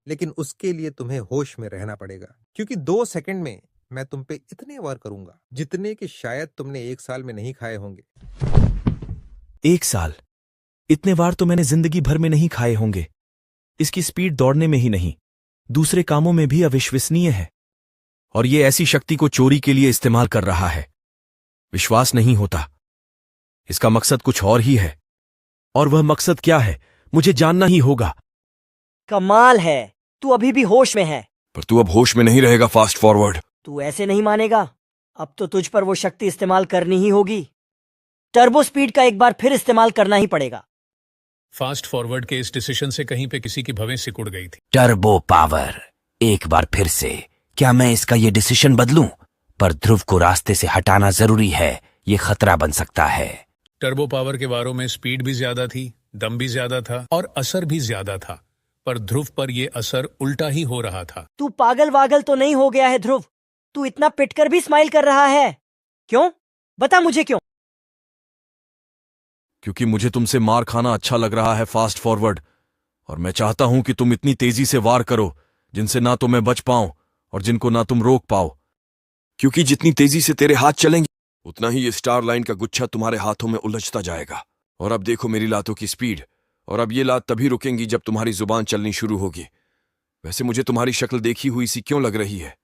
लेकिन उसके लिए तुम्हें होश में रहना पड़ेगा, क्योंकि 2 सेकंड में मैं तुम पे इतने वार करूंगा जितने कि शायद तुमने 1 साल में नहीं खाए होंगे। 1 साल? इतने वार तो मैंने जिंदगी भर में नहीं खाए होंगे। इसकी स्पीड दौड़ने में ही नहीं, दूसरे कामों में भी अविश्वसनीय है। और ये ऐसी शक्ति को चोरी के लिए इस्तेमाल कर रहा है। विश्वास नहीं होता। इसका मकसद कुछ और ही है। और वह मकसद क्या है, मुझे जानना ही होगा। कमाल है, तू अभी भी होश में है। पर तू अब होश में नहीं रहेगा फास्ट फॉरवर्ड। तू ऐसे नहीं मानेगा। अब तो तुझ पर वो शक्ति इस्तेमाल करनी ही होगी। टर्बो स्पीड का एक बार फिर इस्तेमाल करना ही पड़ेगा। फास्ट फॉरवर्ड के इस डिसीजन से कहीं पे किसी की भवें सिकुड़ गई थी। टर्बो पावर, एक बार फिर से। क्या मैं इसका ये डिसीजन बदलूं? पर ध्रुव को रास्ते से हटाना जरूरी है, ये खतरा बन सकता है। टर्बो पावर के वारों में स्पीड भी ज्यादा थी, दम भी ज्यादा था और असर भी ज्यादा था, पर ध्रुव पर यह असर उल्टा ही हो रहा था। तू पागल वागल तो नहीं हो गया है ध्रुव? तू इतना पिटकर भी स्माइल कर रहा है, क्यों? बता मुझे क्यों? क्योंकि मुझे तुमसे मार खाना अच्छा लग रहा है फास्ट फॉरवर्ड, और मैं चाहता हूं कि तुम इतनी तेजी से वार करो जिनसे ना तो मैं बच पाऊं और जिनको ना तुम रोक पाओ। क्योंकि जितनी तेजी से तेरे हाथ चलेंगे उतना ही ये स्टार लाइन का गुच्छा तुम्हारे हाथों में उलझता जाएगा। और अब देखो मेरी लातों की स्पीड, और अब ये लात तभी रुकेंगी जब तुम्हारी जुबान चलनी शुरू होगी। वैसे मुझे तुम्हारी शक्ल देखी हुई सी क्यों लग रही है?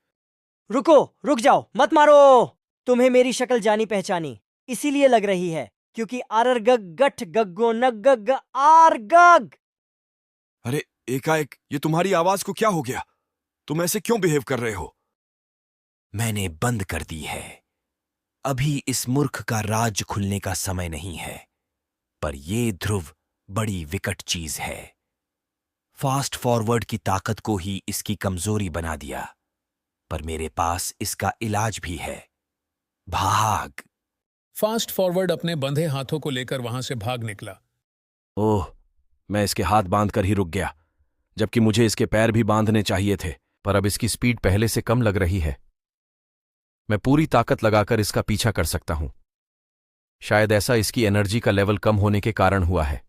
रुको, रुक जाओ, मत मारो। तुम्हें मेरी शक्ल जानी पहचानी इसीलिए लग रही है क्योंकि आरर गग गठ गग्गो नग गग आर गग। अरे एकाएक ये तुम्हारी आवाज को क्या हो गया? तुम ऐसे क्यों बिहेव कर रहे हो? मैंने बंद कर दी है। अभी इस मूर्ख का राज खुलने का समय नहीं है। पर ये ध्रुव बड़ी विकट चीज है। फास्ट फॉरवर्ड की ताकत को ही इसकी कमजोरी बना दिया। पर मेरे पास इसका इलाज भी है। भाग। फास्ट फॉरवर्ड अपने बंधे हाथों को लेकर वहां से भाग निकला। ओह, मैं इसके हाथ बांधकर ही रुक गया, जबकि मुझे इसके पैर भी बांधने चाहिए थे। पर अब इसकी स्पीड पहले से कम लग रही है। मैं पूरी ताकत लगाकर इसका पीछा कर सकता हूं। शायद ऐसा इसकी एनर्जी का लेवल कम होने के कारण हुआ है।